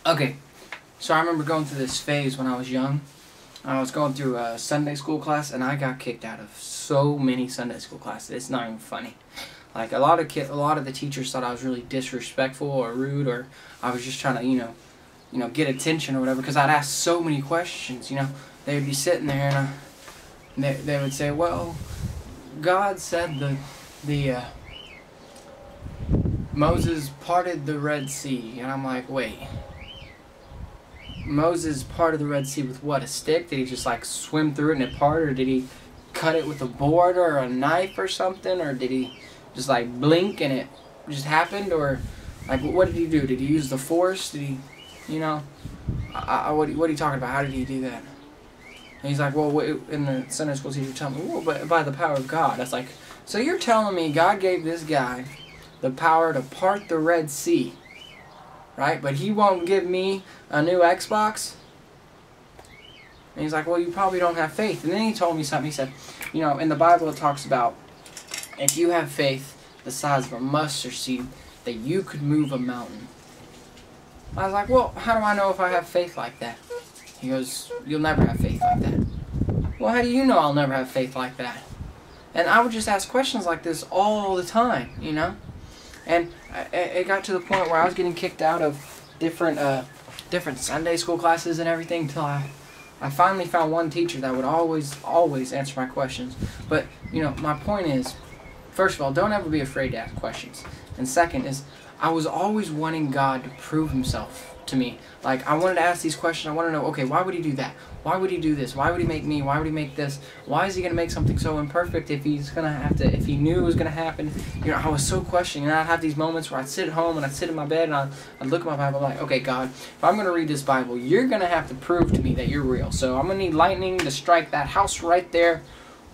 Okay, so I remember going through this phase when I was young. I was going through a Sunday school class, and I got kicked out of so many Sunday school classes. It's not even funny. Like a lot of the teachers thought I was really disrespectful or rude, or I was just trying to, get attention or whatever. Because I'd ask so many questions. They would be sitting there and they would say, "Well, God said the Moses parted the Red Sea," and I'm like, "Wait." Moses parted the Red Sea with what? A stick? Did he just like swim through it and it parted, or did he cut it with a board or a knife or something, or did he just like blink and it just happened, or like what did he do? Did he use the force? Did he, what are you talking about? How did he do that? And he's like, well, in the Sunday school teacher tell me, well, but by the power of God. That's like, so you're telling me God gave this guy the power to part the Red Sea, right? But he won't give me a new Xbox? And he's like, well, you probably don't have faith. And then he told me something. He said, in the Bible it talks about if you have faith the size of a mustard seed, that you could move a mountain. I was like, well, how do I know if I have faith like that? He goes, you'll never have faith like that. Well, how do you know I'll never have faith like that? And I would just ask questions like this all the time, And it got to the point where I was getting kicked out of different Sunday school classes and everything until I finally found one teacher that would always answer my questions. But, my point is, first of all, don't ever be afraid to ask questions. And second is, I was always wanting God to prove himself to me. Like, I wanted to ask these questions. I want to know, okay, why would he do that? Why would he do this? Why would he make me? Why would he make this? Why is he going to make something so imperfect if he knew it was going to happen? I was so questioning. And I'd have these moments where I'd sit at home and I'd sit in my bed and I'd look at my Bible like, okay, God, if I'm going to read this Bible, you're going to have to prove to me that you're real. So I'm going to need lightning to strike that house right there.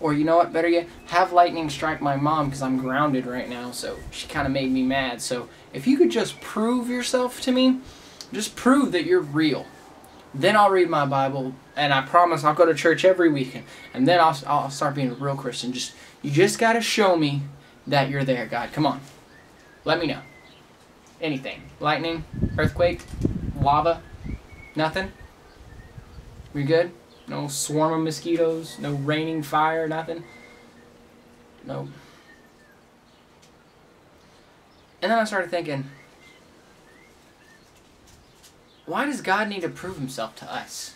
Or you know what, better yet, have lightning strike my mom because I'm grounded right now. So she kind of made me mad. So if you could just prove yourself to me, just prove that you're real. Then I'll read my Bible, and I promise I'll go to church every weekend. And then I'll start being a real Christian. You just got to show me that you're there, God. Come on. Let me know. Anything. Lightning, earthquake, lava, nothing? We good? No swarm of mosquitoes, no raining fire, nothing? No. And then I started thinking, why does God need to prove himself to us?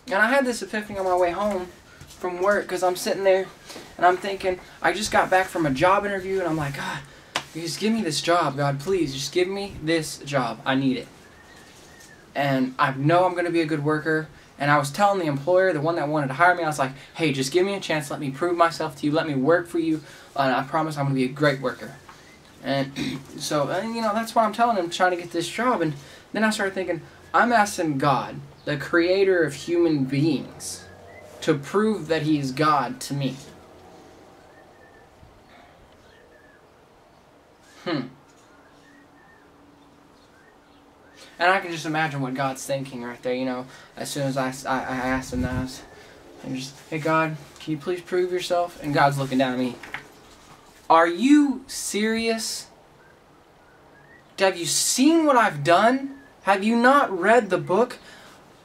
And I had this epiphany on my way home from work because I'm sitting there and I'm thinking, I just got back from a job interview and I'm like, God, just give me this job, God, please, just give me this job. I need it. And I know I'm going to be a good worker. And I was telling the employer, the one that wanted to hire me, I was like, hey, just give me a chance. Let me prove myself to you. Let me work for you. And I promise I'm going to be a great worker. And so, that's what I'm telling him, trying to get this job. And then I started thinking, I'm asking God, the creator of human beings, to prove that he is God to me. And I can just imagine what God's thinking right there, as soon as I asked him that. I'm just, hey God, can you please prove yourself? And God's looking down at me. Are you serious? Have you seen what I've done? Have you not read the book?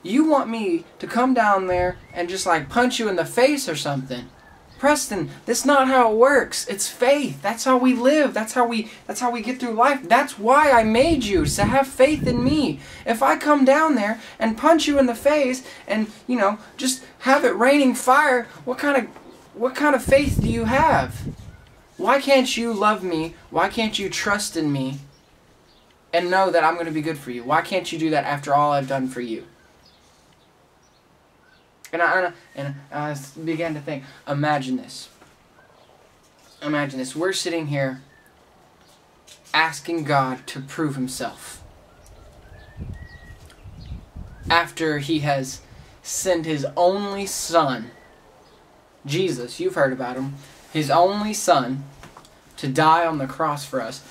You want me to come down there and just like punch you in the face or something? Preston, that's not how it works. It's faith. That's how we live. That's how we get through life. That's why I made you, to have faith in me. If I come down there and punch you in the face and, just have it raining fire, what kind of faith do you have? Why can't you love me? Why can't you trust in me and know that I'm going to be good for you? Why can't you do that after all I've done for you? And I began to think, imagine this. Imagine this. We're sitting here asking God to prove himself. After he has sent his only son, Jesus, you've heard about him, his only son, to die on the cross for us.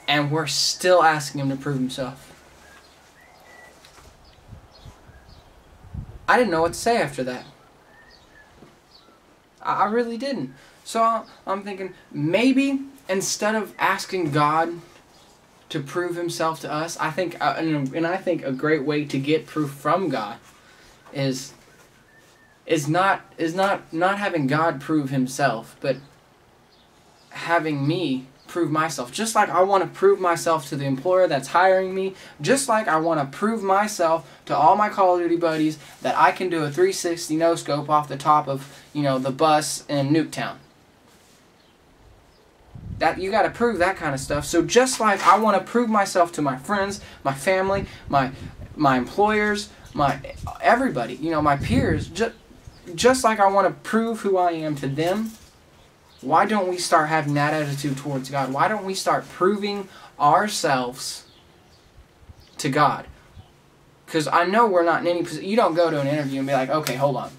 And we're still asking him to prove himself. I didn't know what to say after that. I really didn't. So I'm thinking, maybe instead of asking God to prove himself to us. I think, and I think a great way to get proof from God is not having God prove himself, but having me prove myself. Just like I want to prove myself to the employer that's hiring me, just like I want to prove myself to all my Call of Duty buddies that I can do a 360 no-scope off the top of, the bus in Nuketown. That you got to prove that kind of stuff. So just like I want to prove myself to my friends, my family, my employers, everybody, my peers, just like I want to prove who I am to them, why don't we start having that attitude towards God? Why don't we start proving ourselves to God? Because I know we're not in any position. You don't go to an interview and be like, okay, hold on.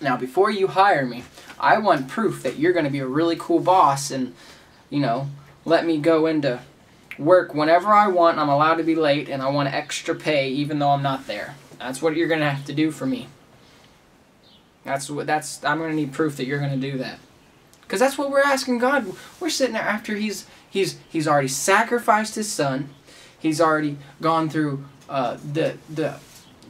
Now, before you hire me, I want proof that you're going to be a really cool boss and, let me go into work whenever I want. I'm allowed to be late and I want extra pay even though I'm not there. That's what you're going to have to do for me. I'm going to need proof that you're going to do that. Because that's what we're asking God. We're sitting there after he's already sacrificed his son. He's already gone through the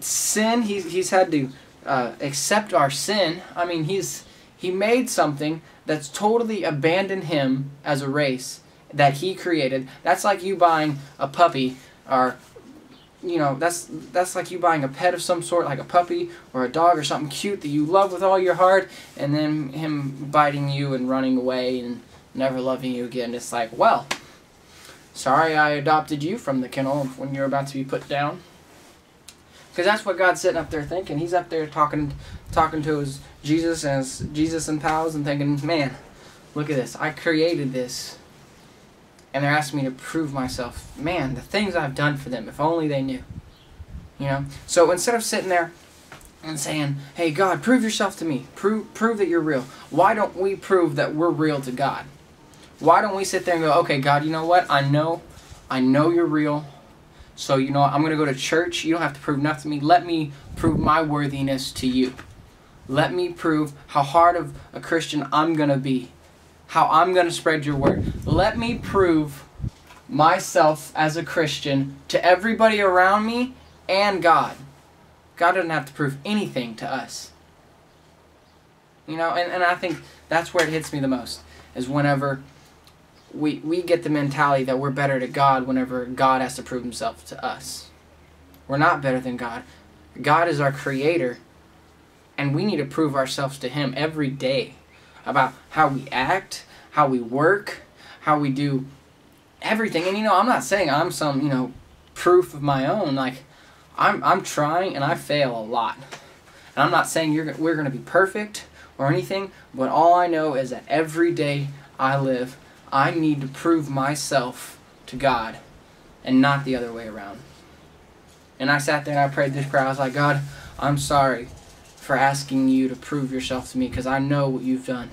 sin. He's had to accept our sin. I mean, he made something that's totally abandoned him as a race that he created. That's like you buying a puppy, or that's like you buying a pet of some sort, like a puppy or a dog or something cute that you love with all your heart, and then him biting you and running away and never loving you again. It's like, well, sorry I adopted you from the kennel when you're about to be put down. Because that's what God's sitting up there thinking. He's up there talking to his Jesus and pals and thinking, man, look at this. I created this. And they're asking me to prove myself. Man, the things I've done for them, if only they knew. So instead of sitting there and saying, hey, God, prove yourself to me. Prove that you're real. Why don't we prove that we're real to God? Why don't we sit there and go, okay, God, you know what? I know you're real. So, I'm going to go to church. You don't have to prove nothing to me. Let me prove my worthiness to you. Let me prove how hard of a Christian I'm going to be. How I'm going to spread your word. Let me prove myself as a Christian to everybody around me and God. God doesn't have to prove anything to us. And I think that's where it hits me the most, is whenever we get the mentality that we're better to God whenever God has to prove himself to us. We're not better than God. God is our creator, and we need to prove ourselves to him every day about how we act, how we work, how we do everything. And I'm not saying I'm some, proof of my own. Like, I'm trying and I fail a lot. And I'm not saying we're going to be perfect or anything, but all I know is that every day I live, I need to prove myself to God and not the other way around. And I sat there and I prayed this prayer. I was like, God, I'm sorry for asking you to prove yourself to me, because I know what you've done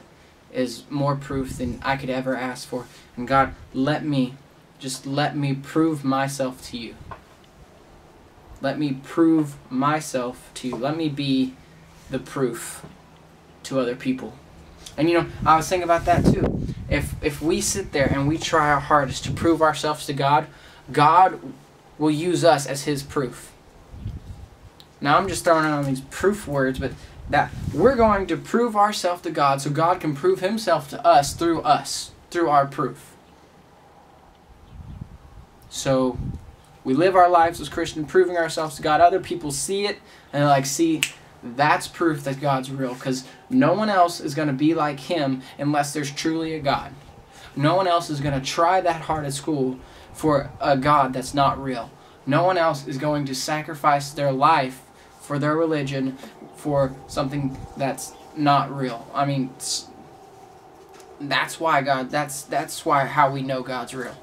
is more proof than I could ever ask for. And God, let me prove myself to you. Let me prove myself to you. Let me be the proof to other people. And I was thinking about that too. If we sit there and we try our hardest to prove ourselves to God, God will use us as his proof. Now I'm just throwing out these proof words, but that we're going to prove ourselves to God so God can prove himself to us, through our proof. So we live our lives as Christians, proving ourselves to God. Other people see it and they're like, see, that's proof that God's real, because no one else is going to be like him unless there's truly a God. No one else is going to try that hard at school for a God that's not real. No one else is going to sacrifice their life for their religion for something that's not real. I mean, that's why how we know God's real.